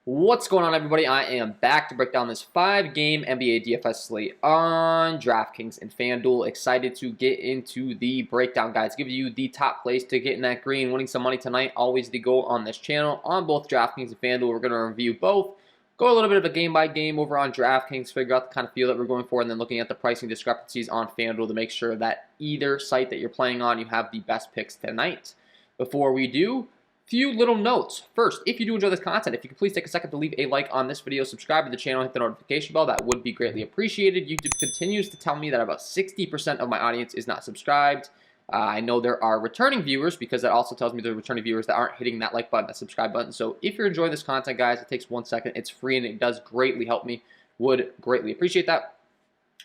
What's going on, everybody? I am back to break down this 5-game NBA DFS slate on DraftKings and FanDuel. Excited to get into the breakdown, guys. Give you the top place to get in that green, winning some money tonight. Always the goal on this channel. On both DraftKings and FanDuel, we're going to review both. Go a little bit of a game-by-game over on DraftKings, figure out the kind of feel that we're going for, and then looking at the pricing discrepancies on FanDuel to make sure that either site that you're playing on, you have the best picks tonight. Before we do, few little notes. First, if you do enjoy this content, if you could please take a second to leave a like on this video, subscribe to the channel, hit the notification bell, that would be greatly appreciated. YouTube continues to tell me that about 60% of my audience is not subscribed. I know there are returning viewers because that also tells me there are returning viewers that aren't hitting that like button, that subscribe button. So if you're enjoying this content, guys, it takes 1 second. It's free and it does greatly help me. Would greatly appreciate that.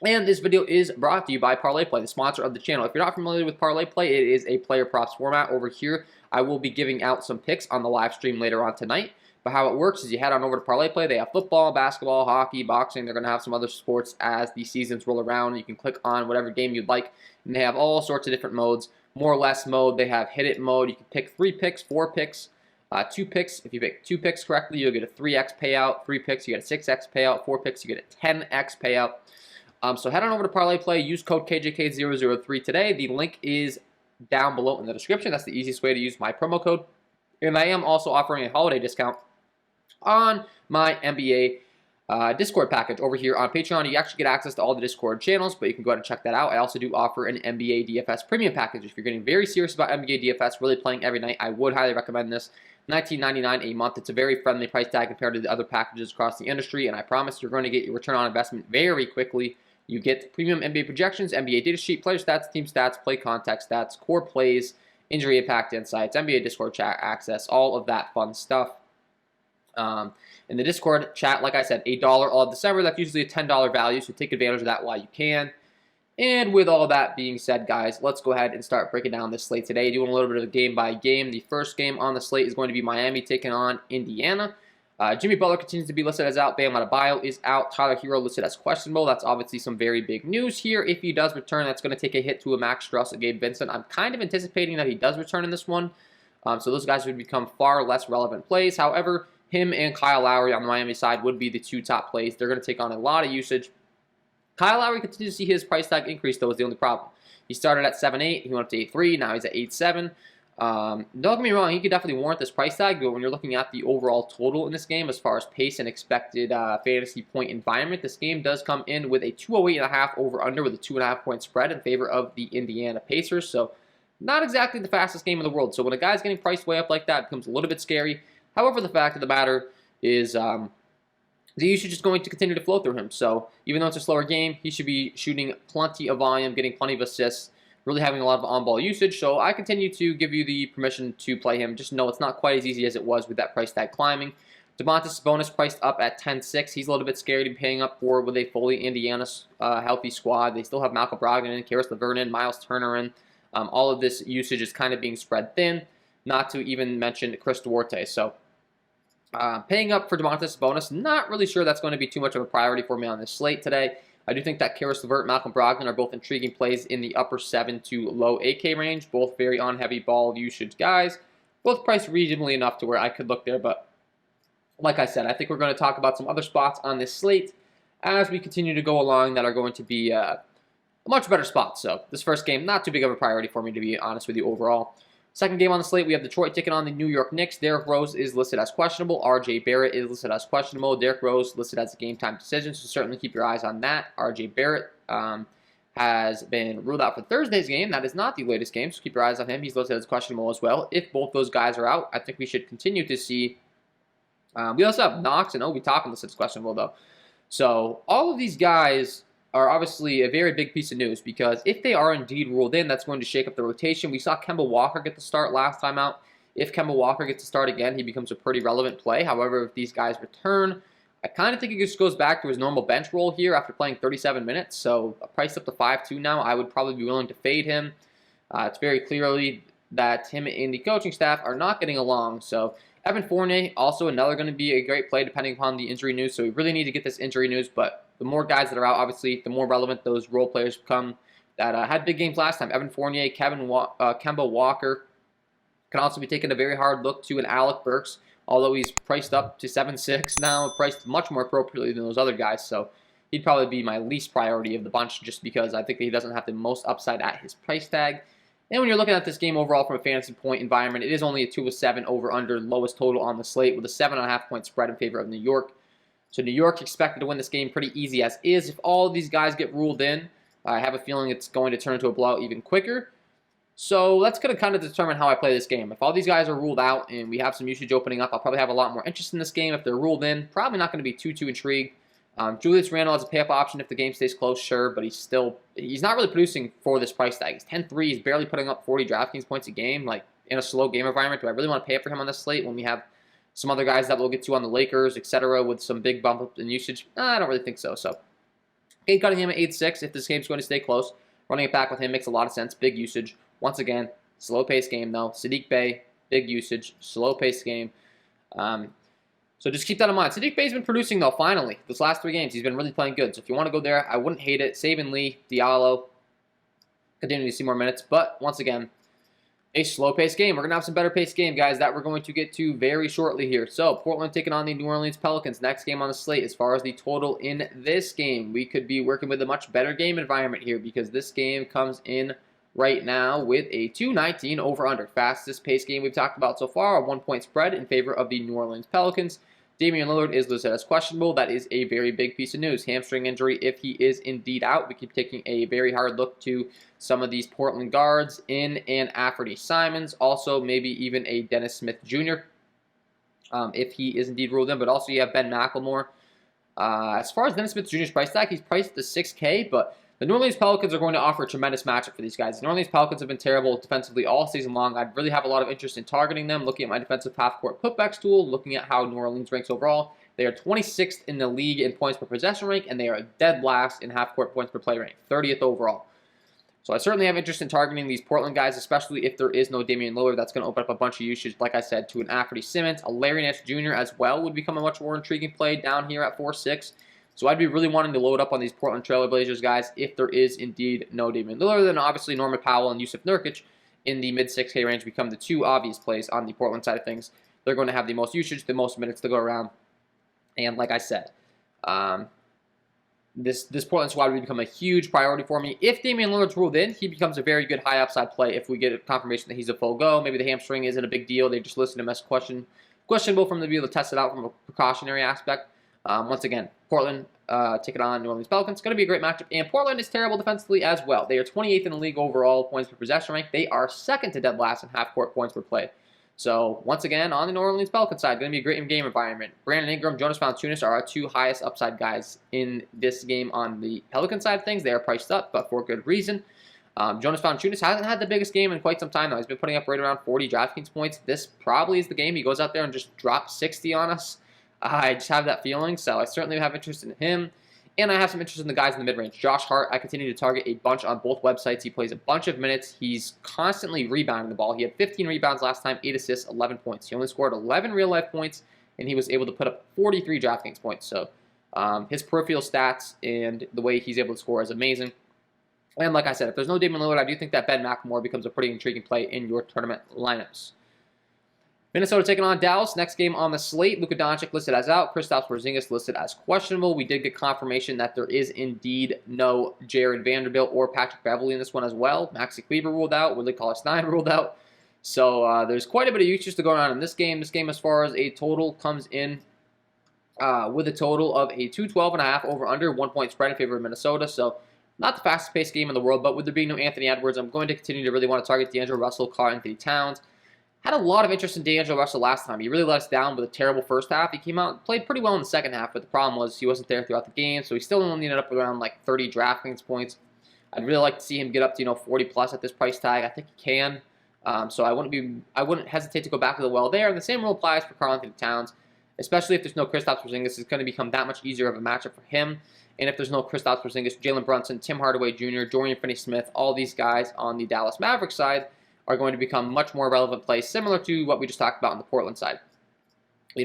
And this video is brought to you by Parlay Play, the sponsor of the channel. If you're not familiar with Parlay Play, it is a player props format. Over here, I will be giving out some picks on the live stream later on tonight. But how it works is you head on over to Parlay Play. They have football, basketball, hockey, boxing. They're going to have some other sports as the seasons roll around. You can click on whatever game you'd like. And they have all sorts of different modes. More or less mode. They have hit it mode. You can pick 3 picks, 4 picks, 2 picks. If you pick 2 picks correctly, you'll get a 3x payout. 3 picks, you get a 6x payout. 4 picks, you get a 10x payout. So head on over to Parlay Play, use code KJK003 today. The link is down below in the description. That's the easiest way to use my promo code. And I am also offering a holiday discount on my NBA Discord package over here on Patreon. You actually get access to all the Discord channels, but you can go ahead and check that out. I also do offer an NBA DFS premium package. If you're getting very serious about NBA DFS, really playing every night, I would highly recommend this. $19.99 a month. It's a very friendly price tag compared to the other packages across the industry, and I promise you're going to get your return on investment very quickly. You get premium NBA projections, NBA data sheet, player stats, team stats, play context stats, core plays, injury impact insights, NBA Discord chat access, all of that fun stuff. In the Discord chat, like I said, $8 all of December. That's usually a $10 value, so take advantage of that while you can. And with all that being said, guys, let's go ahead and start breaking down this slate today, doing a little bit of a game-by-game. The first game on the slate is going to be Miami taking on Indiana. Jimmy Butler continues to be listed as out. Bam Adebayo is out. Tyler Hero listed as questionable. That's obviously some very big news here. If he does return, that's going to take a hit to a Max Strus and Gabe Vincent. I'm kind of anticipating that he does return in this one. So those guys would become far less relevant plays. However, him and Kyle Lowry on the Miami side would be the 2 top plays. They're going to take on a lot of usage. Kyle Lowry continues to see his price tag increase, though, is the only problem. He started at 7.8. He went up to 8.3. Now he's at 8.7. Don't get me wrong, he could definitely warrant this price tag, but when you're looking at the overall total in this game, as far as pace and expected fantasy point environment, this game does come in with a 208.5 over-under with a 2.5 point spread in favor of the Indiana Pacers. So not exactly the fastest game in the world. So when a guy's getting priced way up like that, it becomes a little bit scary. However, the fact of the matter is the usage is going to continue to flow through him. So even though it's a slower game, he should be shooting plenty of volume, getting plenty of assists, really having a lot of on-ball usage. So I continue to give you the permission to play him. Just know it's not quite as easy as it was with that price tag climbing. Domantas Sabonis priced up at 10.6. He's a little bit scary to be paying up for with a fully Indiana healthy squad. They still have Malcolm Brogdon in, Karis LeVert in, Miles Turner in. All of this usage is kind of being spread thin, not to even mention Chris Duarte. So paying up for Domantas Sabonis, not really sure that's going to be too much of a priority for me on this slate today. I do think that Karis LeVert and Malcolm Brogdon are both intriguing plays in the upper 7 to low 8K range, both very on-heavy ball usage guys, both priced reasonably enough to where I could look there. But like I said, I think we're going to talk about some other spots on this slate as we continue to go along that are going to be a much better spot. So this first game, not too big of a priority for me, to be honest with you overall. Second game on the slate, we have Detroit taking on the New York Knicks. Derrick Rose is listed as questionable. RJ Barrett is listed as questionable. Derrick Rose listed as a game-time decision, so certainly keep your eyes on that. RJ Barrett has been ruled out for Thursday's game. That is not the latest game, so keep your eyes on him. He's listed as questionable as well. If both those guys are out, I think we should continue to see. We also have Knox and Obi Toppin listed as questionable, though. So all of these guys are obviously a very big piece of news because if they are indeed ruled in, that's going to shake up the rotation. We saw Kemba Walker get the start last time out. If Kemba Walker gets to start again, he becomes a pretty relevant play. However, if these guys return, I kind of think he just goes back to his normal bench role here after playing 37 minutes. So a price up to 5.2 now, I would probably be willing to fade him. It's very clearly that him and the coaching staff are not getting along. So Evan Fournier, also another going to be a great play depending upon the injury news. So we really need to get this injury news, but the more guys that are out, obviously, the more relevant those role players become that had big games last time. Evan Fournier, Kemba Walker can also be taking a very hard look to an Alec Burks although he's priced up to 7.6 now, priced much more appropriately than those other guys. So he'd probably be my least priority of the bunch just because I think that he doesn't have the most upside at his price tag. And when you're looking at this game overall from a fantasy point environment, it is only a 2-7 over-under, lowest total on the slate with a 7.5 point spread in favor of New York. So New York expected to win this game pretty easy as is. If all of these guys get ruled in, I have a feeling it's going to turn into a blowout even quicker. So that's going to kind of determine how I play this game. If all these guys are ruled out and we have some usage opening up, I'll probably have a lot more interest in this game. If they're ruled in, probably not going to be too intrigued. Julius Randle has a pay-up option if the game stays close, sure, but he's not really producing for this price tag. He's 10-3, he's barely putting up 40 DraftKings points a game. Like, in a slow game environment, do I really want to pay up for him on this slate when we have some other guys that we'll get to on the Lakers, etc., with some big bump up in usage? I don't really think so. So, Cade Cunningham at 8.6 if this game's going to stay close. Running it back with him makes a lot of sense. Big usage. Once again, slow-paced game, though. Saddiq Bey, big usage, slow-paced game. So just keep that in mind. Saddiq Bey's been producing, though, finally. Those last 3 games, he's been really playing good. So if you want to go there, I wouldn't hate it. Saban Lee, Diallo, continue to see more minutes. But, once again, a slow-paced game. We're going to have some better-paced game, guys, that we're going to get to very shortly here. So, Portland taking on the New Orleans Pelicans. Next game on the slate. As far as the total in this game, we could be working with a much better game environment here because this game comes in right now with a 219 over-under. Fastest pace game we've talked about so far, a 1-point spread in favor of the New Orleans Pelicans. Damian Lillard is listed as questionable. That is a very big piece of news. Hamstring injury, if he is indeed out. We keep taking a very hard look to some of these Portland guards in and Anfernee Simons. Also, maybe even a Dennis Smith Jr. If he is indeed ruled in. But also you have Ben McLemore. As far as Dennis Smith Jr.'s price tag, he's priced at $6K, but the New Orleans Pelicans are going to offer a tremendous matchup for these guys. The New Orleans Pelicans have been terrible defensively all season long. I'd really have a lot of interest in targeting them, looking at my defensive half-court putbacks tool, looking at how New Orleans ranks overall. They are 26th in the league in points per possession rank, and they are dead last in half-court points per play rank, 30th overall. So I certainly have interest in targeting these Portland guys, especially if there is no Damian Lillard. That's going to open up a bunch of usage, like I said, to an Anfernee Simons. A Larry Nance Jr. as well would become a much more intriguing play down here at 4.6. So I'd be really wanting to load up on these Portland Trailblazers guys if there is indeed no Damian Lillard. Then obviously Norman Powell and Yusuf Nurkic in the mid-6K range become the 2 obvious plays on the Portland side of things. They're going to have the most usage, the most minutes to go around. And like I said, this Portland squad would become a huge priority for me. If Damian Lillard's ruled in, he becomes a very good high upside play if we get a confirmation that he's a full go. Maybe the hamstring isn't a big deal. They just listed him as questionable from the be able to test it out from a precautionary aspect. Once again, Portland taking on New Orleans Pelicans. It's going to be a great matchup. And Portland is terrible defensively as well. They are 28th in the league overall points per possession rank. They are second to dead last in half-court points per play. So, once again, on the New Orleans Pelicans side, going to be a great game environment. Brandon Ingram, Jonas Valanciunas are our 2 highest upside guys in this game on the Pelican side of things. They are priced up, but for good reason. Jonas Valanciunas hasn't had the biggest game in quite some time, though. He's been putting up right around 40 DraftKings points. This probably is the game he goes out there and just drops 60 on us. I just have that feeling, so I certainly have interest in him. And I have some interest in the guys in the mid-range. Josh Hart, I continue to target a bunch on both websites. He plays a bunch of minutes. He's constantly rebounding the ball. He had 15 rebounds last time, 8 assists, 11 points. He only scored 11 real-life points, and he was able to put up 43 DraftKings points. So his peripheral stats and the way he's able to score is amazing. And like I said, if there's no Damian Lillard, I do think that Ben McLemore becomes a pretty intriguing play in your tournament lineups. Minnesota taking on Dallas. Next game on the slate. Luka Doncic listed as out. Kristaps Porzingis listed as questionable. We did get confirmation that there is indeed no Jared Vanderbilt or Patrick Beverley in this one as well. Maxi Kleber ruled out. Woodley Cauley-Stein ruled out. So there's quite a bit of usage to go on in this game. This game, as far as a total, comes in with a total of a 212.5 over/under, 1-point spread in favor of Minnesota. So not the fastest-paced game in the world, but with there being no Anthony Edwards, I'm going to continue to really want to target D'Angelo Russell, Karl Anthony Towns. Had a lot of interest in D'Angelo Russell last time. He really let us down with a terrible first half. He came out and played pretty well in the second half, but the problem was he wasn't there throughout the game, so he still only ended up around like 30 DraftKings points. I'd really like to see him get up to 40 plus at this price tag. I think he can. So I wouldn't hesitate to go back to the well there. And the same rule applies for Karl Anthony Towns, especially if there's no Kristaps Porzingis. It's going to become that much easier of a matchup for him. And if there's no Kristaps Porzingis, Jalen Brunson, Tim Hardaway Jr., Dorian Finney-Smith, all these guys on the Dallas Mavericks side are going to become much more relevant plays, similar to what we just talked about on the Portland side.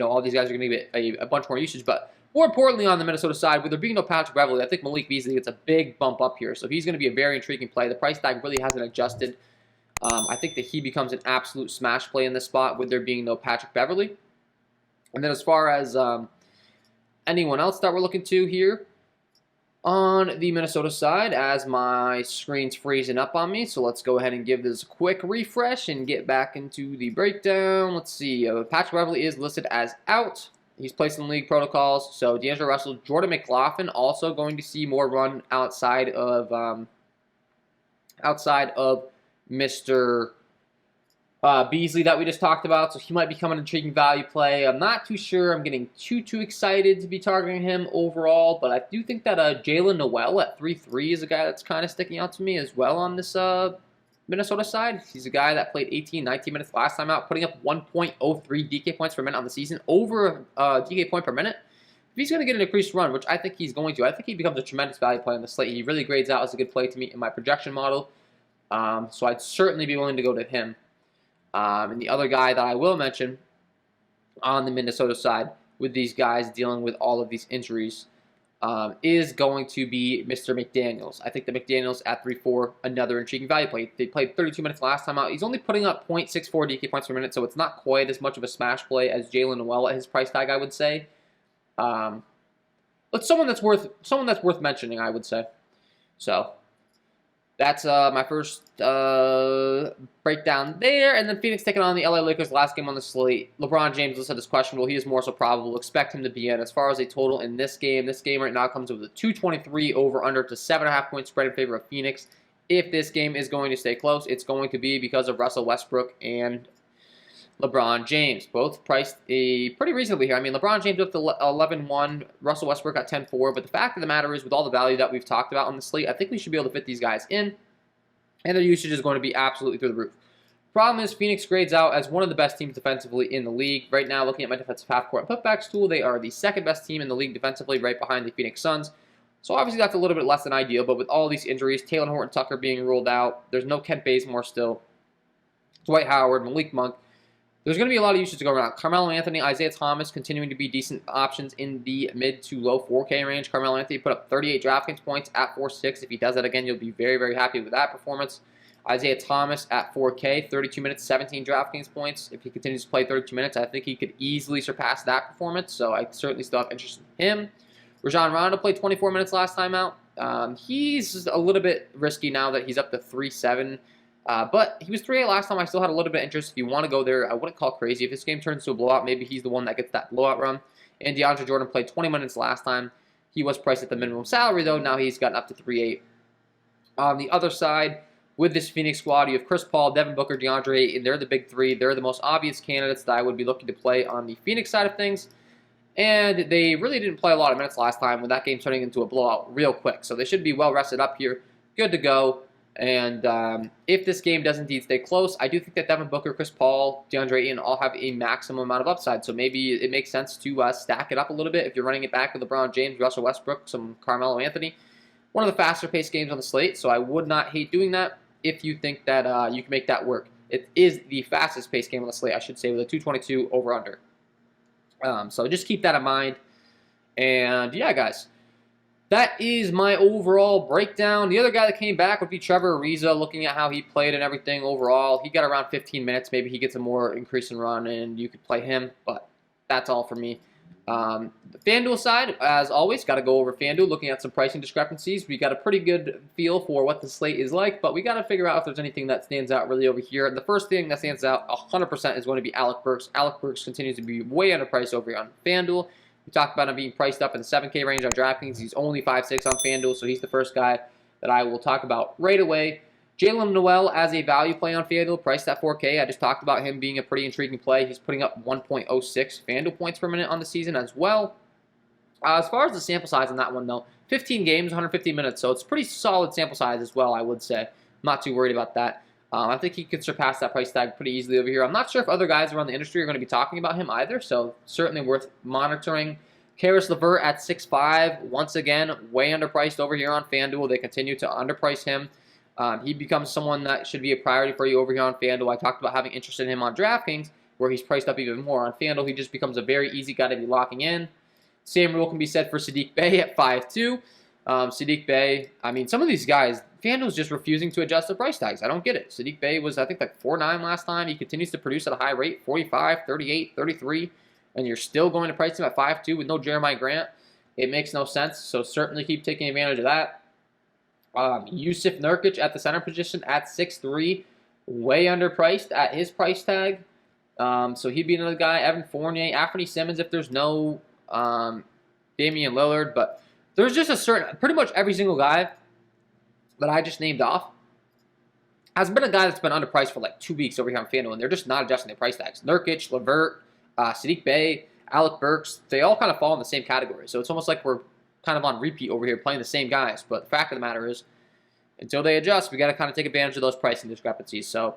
All these guys are going to get a bunch more usage, but more importantly on the Minnesota side, with there being no Patrick Beverley, I think Malik Beasley gets a big bump up here, so he's going to be a very intriguing play. The price tag really hasn't adjusted. I think that he becomes an absolute smash play in this spot with there being no Patrick Beverley. And then as far as anyone else that we're looking to here on the Minnesota side, as my screen's freezing up on me, so let's go ahead and give this a quick refresh and get back into the breakdown. Let's see, Patrick Beverley is listed as out. He's placed in league protocols, so D'Angelo Russell, Jordan McLaughlin also going to see more run outside of Mr. Beasley that we just talked about, so he might become an intriguing value play. I'm not too sure I'm getting too excited to be targeting him overall, but I do think that Jalen Noel at 3-3 is a guy that's kind of sticking out to me as well on this Minnesota side. He's a guy that played 19 minutes last time out, putting up 1.03 DK points per minute on the season, over DK point per minute. If he's going to get an increased run, which I think he's going to, I think he becomes a tremendous value play on the slate. He really grades out as a good play to me in my projection model, so I'd certainly be willing to go to him. And the other guy that I will mention on the Minnesota side with these guys dealing with all of these injuries is going to be Mr. McDaniels. I think the McDaniels at 3-4, another intriguing value play. They played 32 minutes last time out. He's only putting up 0.64 DK points per minute, so it's not quite as much of a smash play as Jalen Noel at his price tag, I would say. But someone that's worth mentioning, I would say. So that's my first breakdown there. And then Phoenix taking on the LA Lakers, last game on the slate. LeBron James listed as questionable. He is more so probable. Expect him to be in. As far as a total in this game right now comes with a 223 over-under to 7.5 point spread in favor of Phoenix. If this game is going to stay close, it's going to be because of Russell Westbrook and LeBron James, both priced pretty reasonably here. I mean, LeBron James up to 11-1, Russell Westbrook at 10-4, but the fact of the matter is, with all the value that we've talked about on the slate, I think we should be able to fit these guys in, and their usage is going to be absolutely through the roof. Problem is, Phoenix grades out as one of the best teams defensively in the league. Right now, looking at my defensive half-court putbacks tool, they are the second best team in the league defensively, right behind the Phoenix Suns. So obviously that's a little bit less than ideal, but with all these injuries, Taylor Horton-Tucker being ruled out, there's no Kent Bazemore still, Dwight Howard, Malik Monk, there's going to be a lot of usage to go around. Carmelo Anthony, Isaiah Thomas continuing to be decent options in the mid to low 4K range. Carmelo Anthony put up 38 DraftKings points at 4.6. If he does that again, you'll be very, very happy with that performance. Isaiah Thomas at 4K, 32 minutes, 17 DraftKings points. If he continues to play 32 minutes, I think he could easily surpass that performance, so I certainly still have interest in him. Rajon Rondo played 24 minutes last time out. He's a little bit risky now that he's up to 3.7. But he was 3-8 last time. I still had a little bit of interest. If you want to go there, I wouldn't call crazy. If this game turns to a blowout, maybe he's the one that gets that blowout run. And DeAndre Jordan played 20 minutes last time. He was priced at the minimum salary, though. Now he's gotten up to 3.8. On the other side, with this Phoenix squad, you have Chris Paul, Devin Booker, DeAndre, and they're the big three. They're the most obvious candidates that I would be looking to play on the Phoenix side of things. And they really didn't play a lot of minutes last time, with that game turning into a blowout real quick. So they should be well rested up here. Good to go. And if this game does indeed stay close, I do think that Devin Booker, Chris Paul, DeAndre Ayton all have a maximum amount of upside. So maybe it makes sense to stack it up a little bit if you're running it back with LeBron James, Russell Westbrook, some Carmelo Anthony. One of the faster-paced games on the slate, so I would not hate doing that if you think that you can make that work. It is the fastest-paced game on the slate, I should say, with a 222 over-under. So just keep that in mind. And yeah, guys. That is my overall breakdown. The other guy that came back would be Trevor Ariza, looking at how he played and everything overall. He got around 15 minutes. Maybe he gets a more increase in run, and you could play him, but that's all for me. The FanDuel side, as always, got to go over FanDuel, looking at some pricing discrepancies. We got a pretty good feel for what the slate is like, but we got to figure out if there's anything that stands out really over here. And the first thing that stands out 100% is going to be Alec Burks. Alec Burks continues to be way underpriced over here on FanDuel. We talked about him being priced up in the 7K range on DraftKings. He's only 5.6 on FanDuel, so he's the first guy that I will talk about right away. Jalen Noel as a value play on FanDuel, priced at 4K. I just talked about him being a pretty intriguing play. He's putting up 1.06 FanDuel points per minute on the season as well. As far as the sample size on that one, though, 15 games, 115 minutes, so it's pretty solid sample size as well, I would say. I'm not too worried about that. I think he could surpass that price tag pretty easily over here. I'm not sure if other guys around the industry are going to be talking about him either, so certainly worth monitoring. Karis LeVert at 6.5, once again, way underpriced over here on FanDuel. They continue to underprice him. He becomes someone that should be a priority for you over here on FanDuel. I talked about having interest in him on DraftKings, where he's priced up even more. On FanDuel, he just becomes a very easy guy to be locking in. Same rule can be said for Saddiq Bey at 5.2. Saddiq Bey, I mean, some of these guys, FanDuel's just refusing to adjust the price tags. I don't get it. Saddiq Bey was, I think, like 4.9 last time. He continues to produce at a high rate, 45, 38, 33. and you're still going to price him at 5.2 with no Jeremiah Grant, it makes no sense. So certainly keep taking advantage of that. Yusuf Nurkic at the center position at 6'3", way underpriced at his price tag. So he'd be another guy. Evan Fournier, Anthony Simmons if there's no Damian Lillard. But there's just a certain, pretty much every single guy that I just named off has been a guy that's been underpriced for like 2 weeks over here on FanDuel, and they're just not adjusting their price tags. Nurkic, LeVert, Sadiq Bey, Alec Burks, they all kind of fall in the same category. So it's almost like we're kind of on repeat over here playing the same guys. But the fact of the matter is, until they adjust, we got to kind of take advantage of those pricing discrepancies. So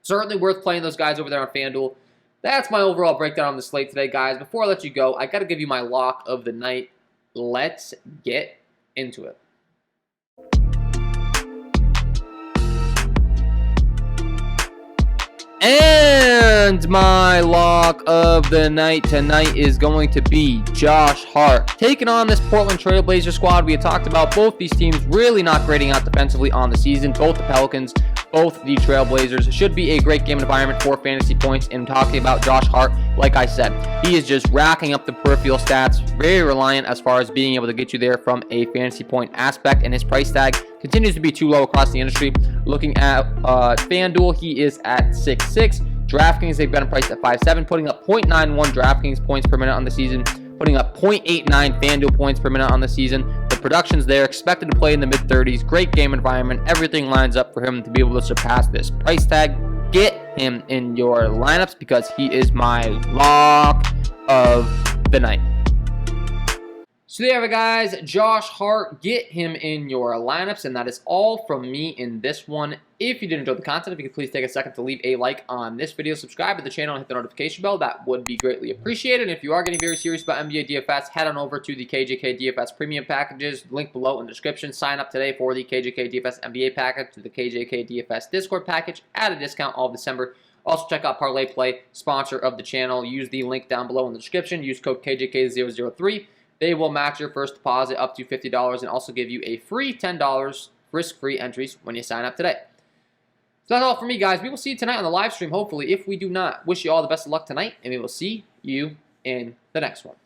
certainly worth playing those guys over there on FanDuel. That's my overall breakdown on the slate today, guys. Before I let you go, I got to give you my lock of the night. Let's get into it. And my lock of the night tonight is going to be Josh Hart. Taking on this Portland Trailblazer squad. We had talked about both these teams really not grading out defensively on the season. Both the Pelicans, both the Trailblazers. Should be a great game environment for fantasy points. And talking about Josh Hart, like I said, he is just racking up the peripheral stats. Very reliant as far as being able to get you there from a fantasy point aspect. And his price tag continues to be too low across the industry. Looking at FanDuel, he is at 6'6". DraftKings, they've got him priced at 5'7", putting up 0.91 DraftKings points per minute on the season, putting up 0.89 FanDuel points per minute on the season. The production's there, expected to play in the mid-30s. Great game environment. Everything lines up for him to be able to surpass this price tag. Get him in your lineups because he is my lock of the night. So there you have it, guys. Josh Hart, get him in your lineups. And that is all from me in this one. If you did enjoy the content, if you could please take a second to leave a like on this video, subscribe to the channel, and hit the notification bell. That would be greatly appreciated. And if you are getting very serious about NBA DFS, head on over to the KJK DFS premium packages. Link below in the description. Sign up today for the KJK DFS NBA package, to the KJK DFS Discord package at a discount all of December. Also, check out Parlay Play, sponsor of the channel. Use the link down below in the description. Use code KJK003. They will match your first deposit up to $50 and also give you a free $10 risk-free entries when you sign up today. So that's all for me, guys. We will see you tonight on the live stream, hopefully. If we do not, wish you all the best of luck tonight, and we will see you in the next one.